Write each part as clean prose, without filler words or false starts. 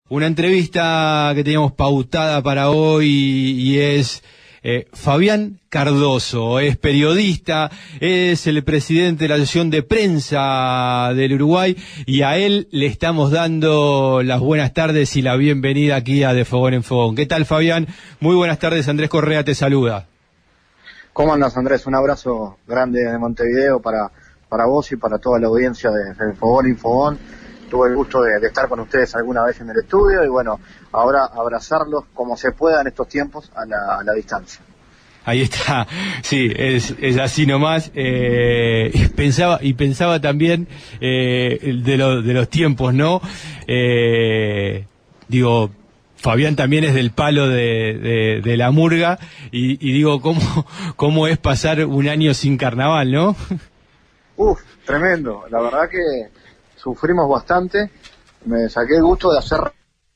Una entrevista que teníamos pautada para hoy y es Fabián Cardoso, es periodista, es el presidente de la Asociación de Prensa del Uruguay y a él le estamos dando las buenas tardes y la bienvenida aquí a De Fogón en Fogón. ¿Qué tal, Fabián? Muy buenas tardes, Andrés Correa te saluda. ¿Cómo andas, Andrés? Un abrazo grande de Montevideo para vos y para toda la audiencia de Fogón en Fogón. Tuve el gusto de estar con ustedes alguna vez en el estudio y bueno, ahora abrazarlos como se pueda en estos tiempos a la distancia. Ahí está, sí, es así nomás. Pensaba también de los tiempos, ¿no? Digo, Fabián también es del palo de la murga y digo, ¿cómo es pasar un año sin carnaval, no? Tremendo. La verdad que sufrimos bastante. Me saqué el gusto de hacer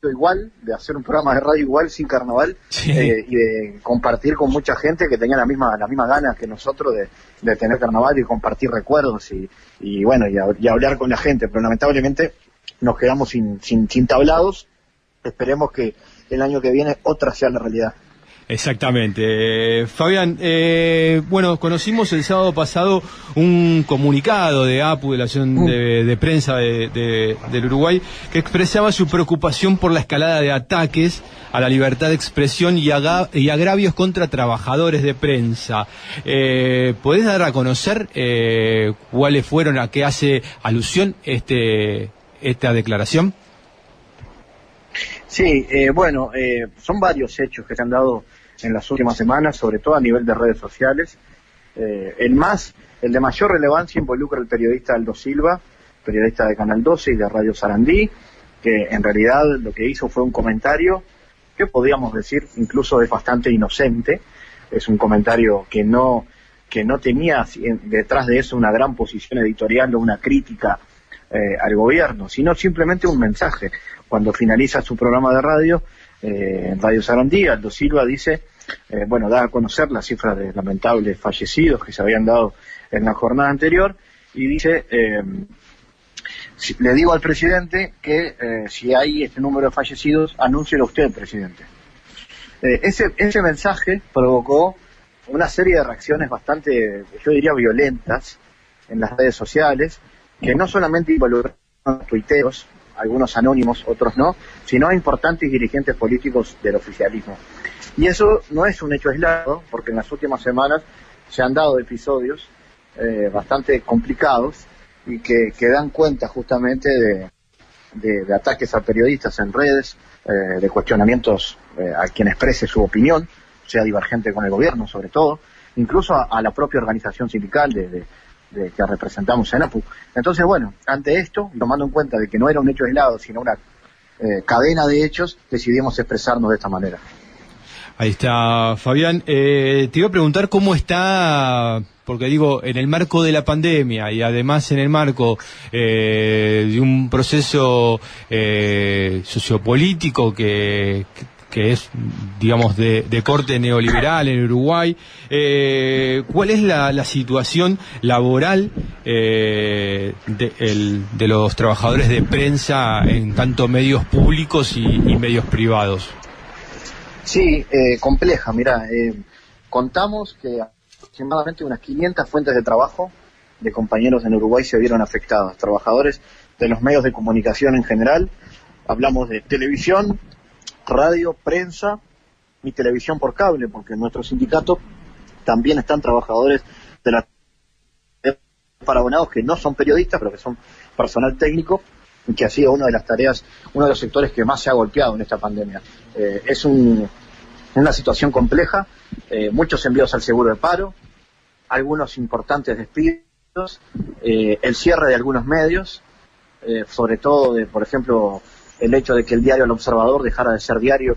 igual, de hacer un programa de radio igual sin carnaval, sí. Y de compartir con mucha gente que tenía las mismas ganas que nosotros de tener carnaval y compartir recuerdos y bueno, y hablar con la gente, pero lamentablemente nos quedamos sin tablados. Esperemos que el año que viene otra sea la realidad. Exactamente. Fabián, bueno, conocimos el sábado pasado un comunicado de APU, de la Asociación de Prensa del Uruguay, que expresaba su preocupación por la escalada de ataques a la libertad de expresión y agravios contra trabajadores de prensa. ¿Podés dar a conocer cuáles fueron, a qué hace alusión esta declaración? Sí, bueno, son varios hechos que se han dado en las últimas semanas, sobre todo a nivel de redes sociales. El de mayor relevancia involucra al periodista Aldo Silva, periodista de Canal 12 y de Radio Sarandí, que en realidad lo que hizo fue un comentario que podríamos decir incluso es bastante inocente. Es un comentario que no tenía detrás de eso una gran posición editorial o una crítica al gobierno, sino simplemente un mensaje. Cuando finaliza su programa de radio, en Radio Sarandí, Aldo Silva dice, da a conocer las cifras de lamentables fallecidos que se habían dado en la jornada anterior, y dice, le digo al presidente que si hay este número de fallecidos, anúncielo usted, presidente. Ese mensaje provocó una serie de reacciones bastante, yo diría, violentas en las redes sociales, que no solamente involucraron tuiteros, algunos anónimos, otros no, sino a importantes dirigentes políticos del oficialismo. Y eso no es un hecho aislado, porque en las últimas semanas se han dado episodios bastante complicados y que dan cuenta justamente de ataques a periodistas en redes, de cuestionamientos a quien exprese su opinión, sea divergente con el gobierno sobre todo, incluso a la propia organización sindical que representamos en APU. Entonces, bueno, ante esto, tomando en cuenta de que no era un hecho aislado, sino una cadena de hechos, decidimos expresarnos de esta manera. Ahí está, Fabián. Te iba a preguntar cómo está, porque digo, en el marco de la pandemia y además en el marco de un proceso sociopolítico que es, digamos, de corte neoliberal en Uruguay. ¿Cuál es la situación laboral de los trabajadores de prensa en tanto medios públicos y medios privados? Sí, compleja. Mirá, contamos que aproximadamente unas 500 fuentes de trabajo de compañeros en Uruguay se vieron afectadas. Trabajadores de los medios de comunicación en general. Hablamos de televisión, radio, prensa y televisión por cable, porque en nuestro sindicato también están trabajadores de la parabonados que no son periodistas, pero que son personal técnico, y que ha sido una de las tareas, uno de los sectores que más se ha golpeado en esta pandemia. Es una situación compleja, muchos envíos al seguro de paro, algunos importantes despidos, el cierre de algunos medios, sobre todo por ejemplo, el hecho de que el diario El Observador dejara de ser diario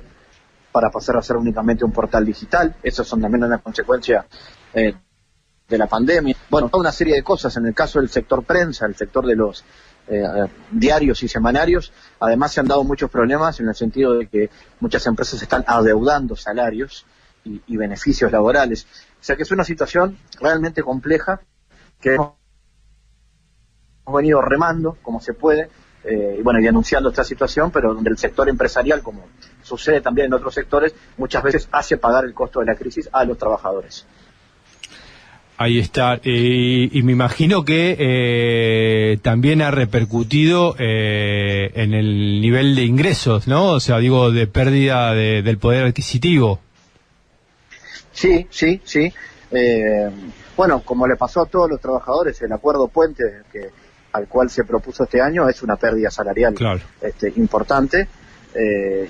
para pasar a ser únicamente un portal digital. Eso son también una consecuencia de la pandemia. Bueno, toda una serie de cosas. En el caso del sector prensa, el sector de los diarios y semanarios, además se han dado muchos problemas en el sentido de que muchas empresas están adeudando salarios y beneficios laborales. O sea que es una situación realmente compleja que hemos venido remando como se puede y bueno, y denunciando esta situación, pero donde el sector empresarial, como sucede también en otros sectores, muchas veces hace pagar el costo de la crisis a los trabajadores. Ahí está, y me imagino que también ha repercutido en el nivel de ingresos, ¿no? O sea, digo, de pérdida del poder adquisitivo. Sí. Bueno, como le pasó a todos los trabajadores, el acuerdo puente al cual se propuso este año es una pérdida salarial, claro, importante.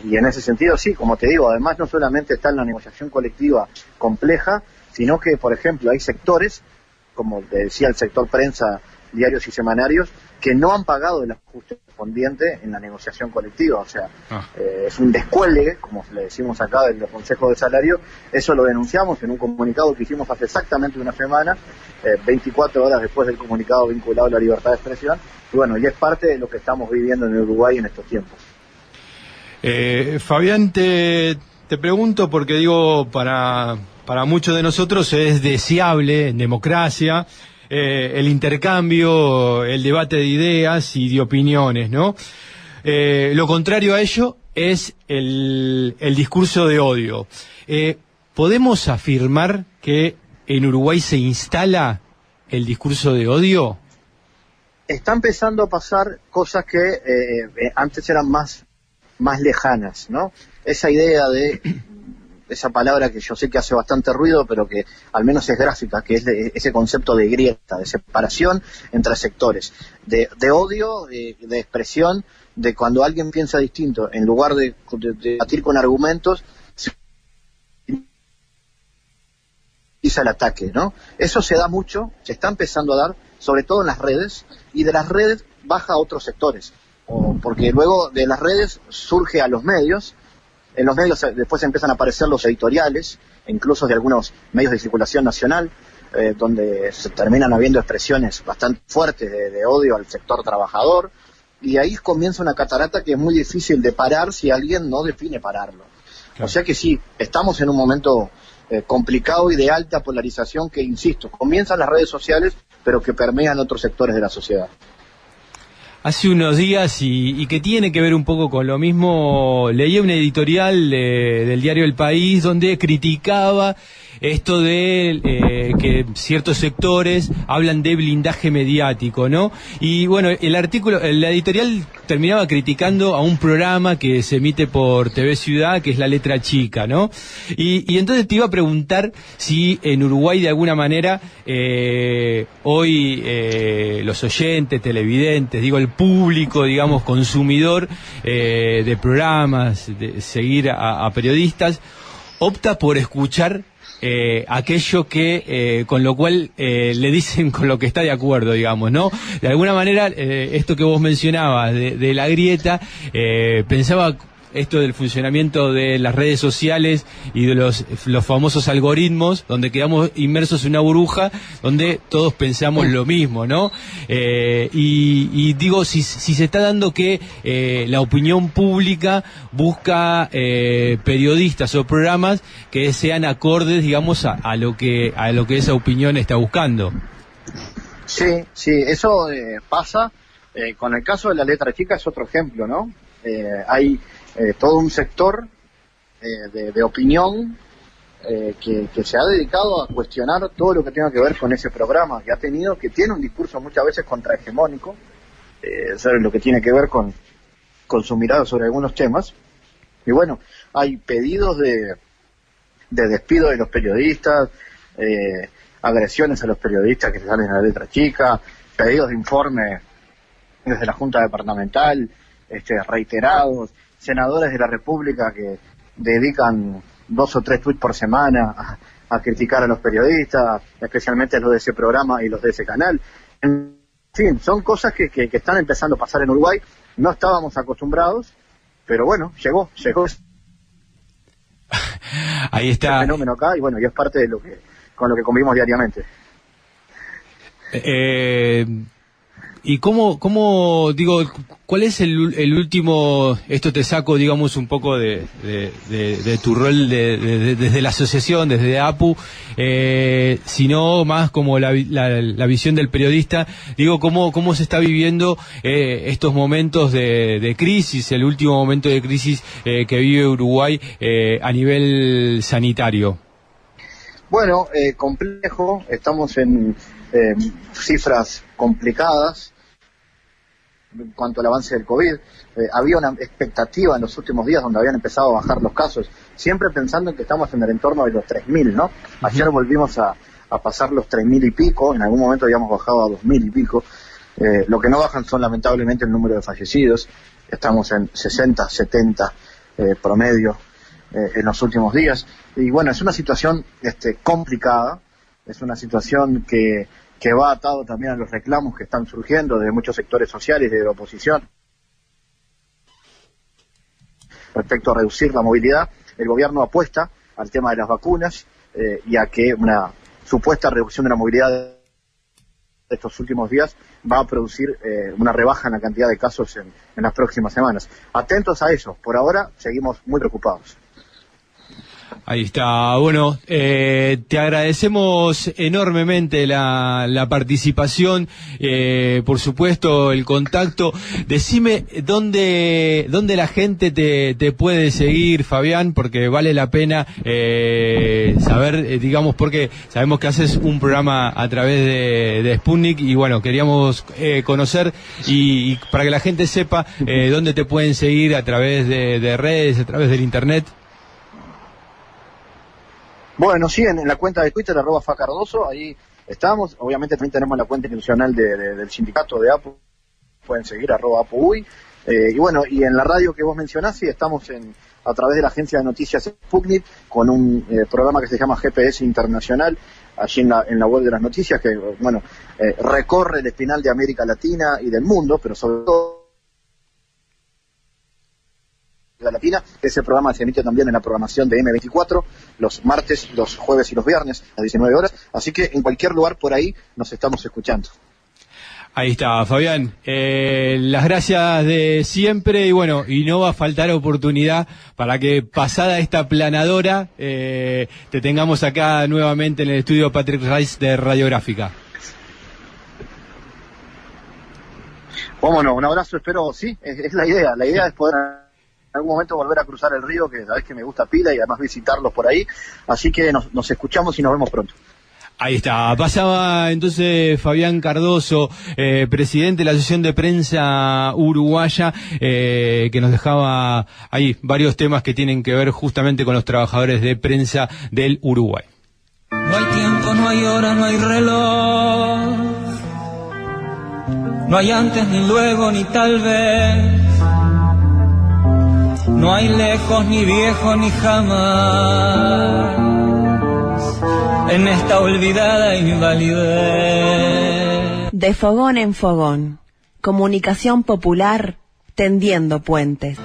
Y en ese sentido, sí, como te digo, además no solamente está en la negociación colectiva compleja, sino que, por ejemplo, hay sectores, como te decía, el sector prensa, diarios y semanarios, que no han pagado el ajuste correspondiente en la negociación colectiva. O sea, es un descuelgue, como le decimos acá en los consejos de salario. Eso lo denunciamos en un comunicado que hicimos hace exactamente una semana, 24 horas después del comunicado vinculado a la libertad de expresión. Y bueno, y es parte de lo que estamos viviendo en Uruguay en estos tiempos. Fabián, te pregunto porque digo, para muchos de nosotros es deseable en democracia el intercambio, el debate de ideas y de opiniones, ¿no? Lo contrario a ello es el discurso de odio. ¿Podemos afirmar que en Uruguay se instala el discurso de odio? Está empezando a pasar cosas que antes eran más lejanas, ¿no? Esa idea de esa palabra que yo sé que hace bastante ruido, pero que al menos es gráfica, que es ese concepto de grieta, de separación entre sectores, de odio, de expresión, de cuando alguien piensa distinto, en lugar de debatir con argumentos, se utiliza el ataque, ¿no? Eso se da mucho, se está empezando a dar, sobre todo en las redes, y de las redes baja a otros sectores, porque luego de las redes surge a los medios. En los medios después empiezan a aparecer los editoriales, incluso de algunos medios de circulación nacional, donde se terminan habiendo expresiones bastante fuertes de odio al sector trabajador, y ahí comienza una catarata que es muy difícil de parar si alguien no define pararlo. Claro. O sea que sí, estamos en un momento complicado y de alta polarización que, insisto, comienzan las redes sociales, pero que permean otros sectores de la sociedad. Hace unos días, y que tiene que ver un poco con lo mismo, leí una editorial del diario El País donde criticaba esto de que ciertos sectores hablan de blindaje mediático, ¿no? Y bueno, la editorial terminaba criticando a un programa que se emite por TV Ciudad, que es La Letra Chica, ¿no? Y entonces te iba a preguntar si en Uruguay de alguna manera hoy los oyentes, televidentes, digo el público, digamos, consumidor de programas, de seguir a periodistas, opta por escuchar aquello que con lo cual le dicen con lo que está de acuerdo, digamos, ¿no? De alguna manera esto que vos mencionabas de la grieta, pensaba esto del funcionamiento de las redes sociales y de los famosos algoritmos, donde quedamos inmersos en una burbuja donde todos pensamos lo mismo, ¿no? Y digo, si se está dando que la opinión pública busca periodistas o programas que sean acordes, digamos, a lo que esa opinión está buscando. Sí, eso pasa. Con el caso de La Letra Chica es otro ejemplo, ¿no? Hay todo un sector de opinión que se ha dedicado a cuestionar todo lo que tenga que ver con ese programa, que tiene un discurso muchas veces contrahegemónico, sobre lo que tiene que ver con su mirada sobre algunos temas. Y bueno, hay pedidos de despido de los periodistas, agresiones a los periodistas que se salen a La Letra Chica, pedidos de informe desde la Junta Departamental, reiterados, senadores de la República que dedican 2 o 3 tweets por semana a criticar a los periodistas, especialmente los de ese programa y los de ese canal. En fin, son cosas que están empezando a pasar en Uruguay. No estábamos acostumbrados, pero bueno, llegó. Ahí está. El fenómeno acá, y bueno, y es parte de con lo que convivimos diariamente. ¿Y cómo digo, cuál es el último, esto te saco, digamos, un poco de tu rol desde la asociación, desde APU, sino más como la visión del periodista, digo, cómo se está viviendo estos momentos de crisis, el último momento de crisis que vive Uruguay a nivel sanitario? Bueno, complejo, estamos en cifras complicadas en cuanto al avance del COVID. Había una expectativa en los últimos días donde habían empezado a bajar los casos, siempre pensando en que estamos en el entorno de los 3.000, ¿no? Ayer volvimos a pasar los 3.000 y pico, en algún momento habíamos bajado a 2.000 y pico. Lo que no bajan son lamentablemente el número de fallecidos. Estamos en 60, 70 promedio en los últimos días. Y bueno, es una situación complicada, es una situación que va atado también a los reclamos que están surgiendo de muchos sectores sociales y de la oposición respecto a reducir la movilidad. El gobierno apuesta al tema de las vacunas y a que una supuesta reducción de la movilidad de estos últimos días va a producir una rebaja en la cantidad de casos en las próximas semanas. Atentos a eso, por ahora seguimos muy preocupados. Ahí está. Bueno, te agradecemos enormemente la participación, por supuesto el contacto. Decime dónde la gente te puede seguir, Fabián, porque vale la pena saber, digamos, porque sabemos que haces un programa a través de Sputnik y bueno, queríamos conocer y para que la gente sepa dónde te pueden seguir a través de redes, a través del internet. Bueno, sí, en la cuenta de Twitter, @facardoso, ahí estamos. Obviamente también tenemos la cuenta institucional del sindicato de APU, pueden seguir, @APUUY. Y bueno, y en la radio que vos mencionás, sí, estamos a través de la agencia de noticias Sputnik, con un programa que se llama GPS Internacional, allí en la web de las noticias, que bueno, recorre el espinal de América Latina y del mundo, pero sobre todo Latina. Ese programa se emite también en la programación de M24 los martes, los jueves y los viernes a 19 horas, así que en cualquier lugar por ahí nos estamos escuchando. Ahí está, Fabián, las gracias de siempre y bueno, y no va a faltar oportunidad para que pasada esta planadora te tengamos acá nuevamente en el estudio Patrick Rice de Radiográfica. Vámonos, un abrazo, espero, sí, es la idea es poder en algún momento volver a cruzar el río, que sabés que me gusta pila y además visitarlos por ahí, así que nos escuchamos y nos vemos pronto. Ahí está, pasaba entonces Fabián Cardoso, presidente de la Asociación de Prensa Uruguaya, que nos dejaba ahí varios temas que tienen que ver justamente con los trabajadores de prensa del Uruguay. No hay tiempo, no hay hora, no hay reloj, no hay antes ni luego ni tal vez. No hay lejos, ni viejo, ni jamás, en esta olvidada invalidez. De fogón en fogón, comunicación popular tendiendo puentes.